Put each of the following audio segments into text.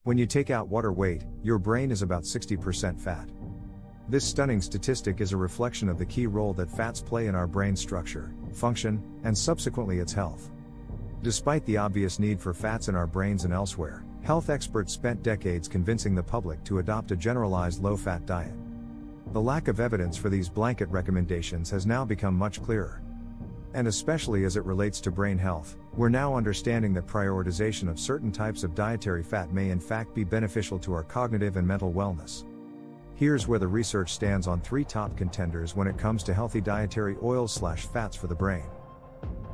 When you take out water weight, your brain is about 60% fat. This stunning statistic is a reflection of the key role that fats play in our brain structure, function, and subsequently its health. Despite the obvious need for fats in our brains and elsewhere, health experts spent decades convincing the public to adopt a generalized low-fat diet. The lack of evidence for these blanket recommendations has now become much clearer. And especially as it relates to brain health, we're now understanding that prioritization of certain types of dietary fat may in fact be beneficial to our cognitive and mental wellness. Here's where the research stands on 3 top contenders when it comes to healthy dietary oils/fats for the brain.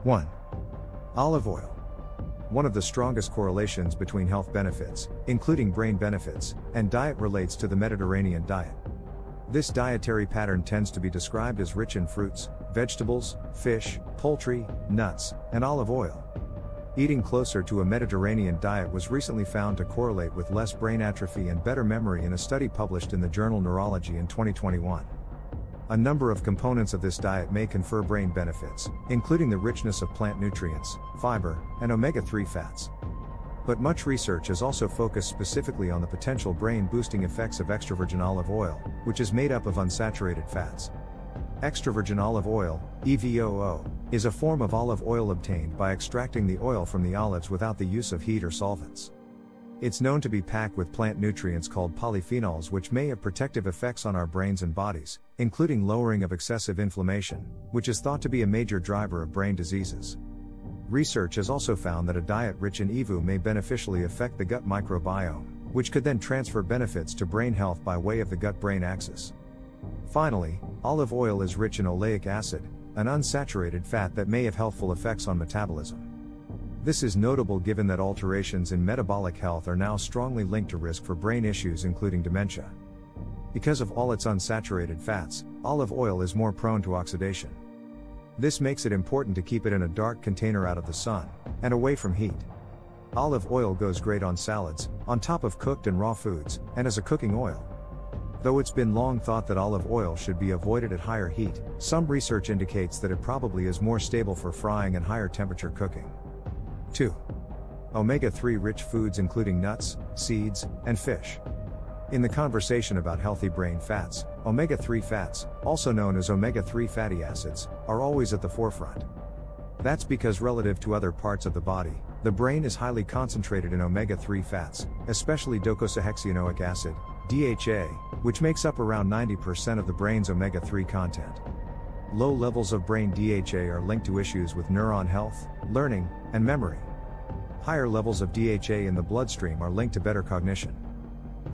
1. Olive oil. One of the strongest correlations between health benefits, including brain benefits, and diet relates to the Mediterranean diet. This dietary pattern tends to be described as rich in fruits, vegetables, fish, poultry, nuts, and olive oil. Eating closer to a Mediterranean diet was recently found to correlate with less brain atrophy and better memory in a study published in the journal Neurology in 2021. A number of components of this diet may confer brain benefits, including the richness of plant nutrients, fiber, and omega-3 fats. But much research has also focused specifically on the potential brain-boosting effects of extra virgin olive oil, which is made up of unsaturated fats. Extra virgin olive oil, EVOO, is a form of olive oil obtained by extracting the oil from the olives without the use of heat or solvents. It's known to be packed with plant nutrients called polyphenols, which may have protective effects on our brains and bodies, including lowering of excessive inflammation, which is thought to be a major driver of brain diseases. Research has also found that a diet rich in EVOO may beneficially affect the gut microbiome, which could then transfer benefits to brain health by way of the gut-brain axis. Finally, olive oil is rich in oleic acid, an unsaturated fat that may have healthful effects on metabolism. This is notable given that alterations in metabolic health are now strongly linked to risk for brain issues including dementia. Because of all its unsaturated fats, olive oil is more prone to oxidation. This makes it important to keep it in a dark container out of the sun, and away from heat. Olive oil goes great on salads, on top of cooked and raw foods, and as a cooking oil. Though it's been long thought that olive oil should be avoided at higher heat, some research indicates that it probably is more stable for frying and higher temperature cooking. 2. Omega-3 rich foods including nuts, seeds, and fish. In the conversation about healthy brain fats, omega-3 fats, also known as omega-3 fatty acids, are always at the forefront. That's because relative to other parts of the body, the brain is highly concentrated in omega-3 fats, especially docosahexaenoic acid, DHA, which makes up around 90% of the brain's omega-3 content. Low levels of brain DHA are linked to issues with neuron health, learning, and memory. Higher levels of DHA in the bloodstream are linked to better cognition.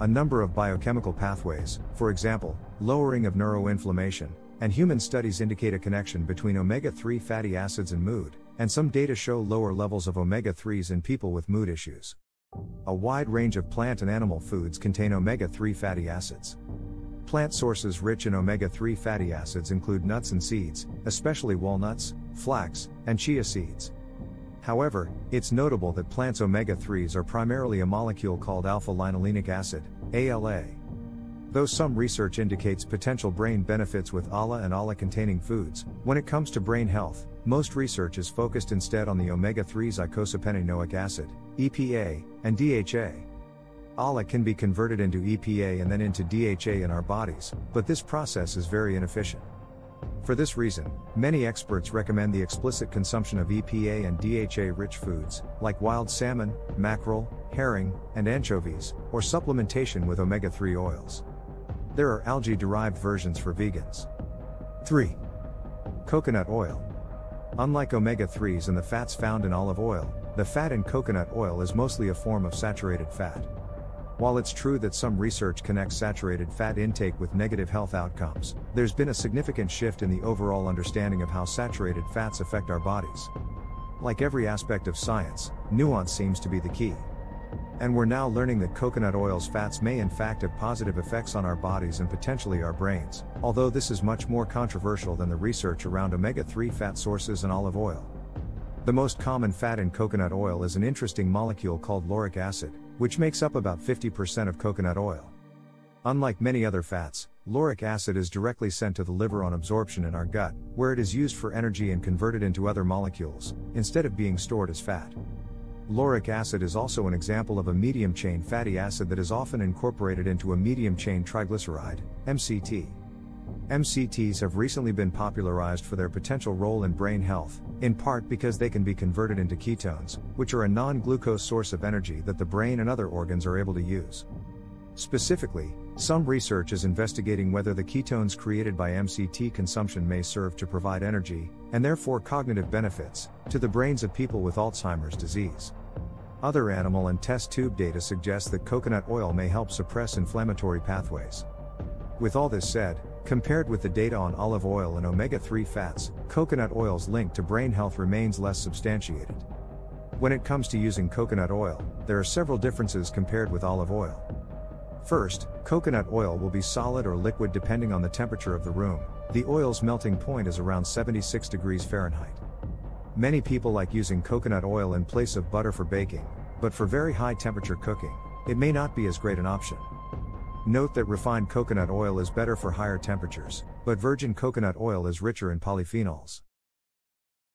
A number of biochemical pathways, for example, lowering of neuroinflammation, and human studies indicate a connection between omega-3 fatty acids and mood, and some data show lower levels of omega-3s in people with mood issues. A wide range of plant and animal foods contain omega-3 fatty acids. Plant sources rich in omega-3 fatty acids include nuts and seeds, especially walnuts, flax, and chia seeds. However, it's notable that plants' omega-3s are primarily a molecule called alpha-linolenic acid, ALA. Though some research indicates potential brain benefits with ALA and ALA-containing foods, when it comes to brain health, most research is focused instead on the omega-3s eicosapentaenoic acid, EPA, and DHA. ALA can be converted into EPA and then into DHA in our bodies, but this process is very inefficient. For this reason, many experts recommend the explicit consumption of EPA and DHA-rich foods, like wild salmon, mackerel, herring, and anchovies, or supplementation with omega-3 oils. There are algae-derived versions for vegans. 3. Coconut oil. Unlike omega-3s and the fats found in olive oil, the fat in coconut oil is mostly a form of saturated fat. While it's true that some research connects saturated fat intake with negative health outcomes, there's been a significant shift in the overall understanding of how saturated fats affect our bodies. Like every aspect of science, nuance seems to be the key. And we're now learning that coconut oil's fats may in fact have positive effects on our bodies and potentially our brains, although this is much more controversial than the research around omega-3 fat sources and olive oil. The most common fat in coconut oil is an interesting molecule called lauric acid, which makes up about 50% of coconut oil. Unlike many other fats, lauric acid is directly sent to the liver on absorption in our gut, where it is used for energy and converted into other molecules, instead of being stored as fat. Lauric acid is also an example of a medium-chain fatty acid that is often incorporated into a medium-chain triglyceride, MCT. MCTs have recently been popularized for their potential role in brain health, in part because they can be converted into ketones, which are a non-glucose source of energy that the brain and other organs are able to use. Specifically, some research is investigating whether the ketones created by MCT consumption may serve to provide energy, and therefore cognitive benefits, to the brains of people with Alzheimer's disease. Other animal and test tube data suggest that coconut oil may help suppress inflammatory pathways. With all this said, compared with the data on olive oil and omega-3 fats, coconut oil's link to brain health remains less substantiated. When it comes to using coconut oil, there are several differences compared with olive oil. First, coconut oil will be solid or liquid depending on the temperature of the room. The oil's melting point is around 76 degrees Fahrenheit. Many people like using coconut oil in place of butter for baking, but for very high temperature cooking, it may not be as great an option. Note that refined coconut oil is better for higher temperatures, but virgin coconut oil is richer in polyphenols.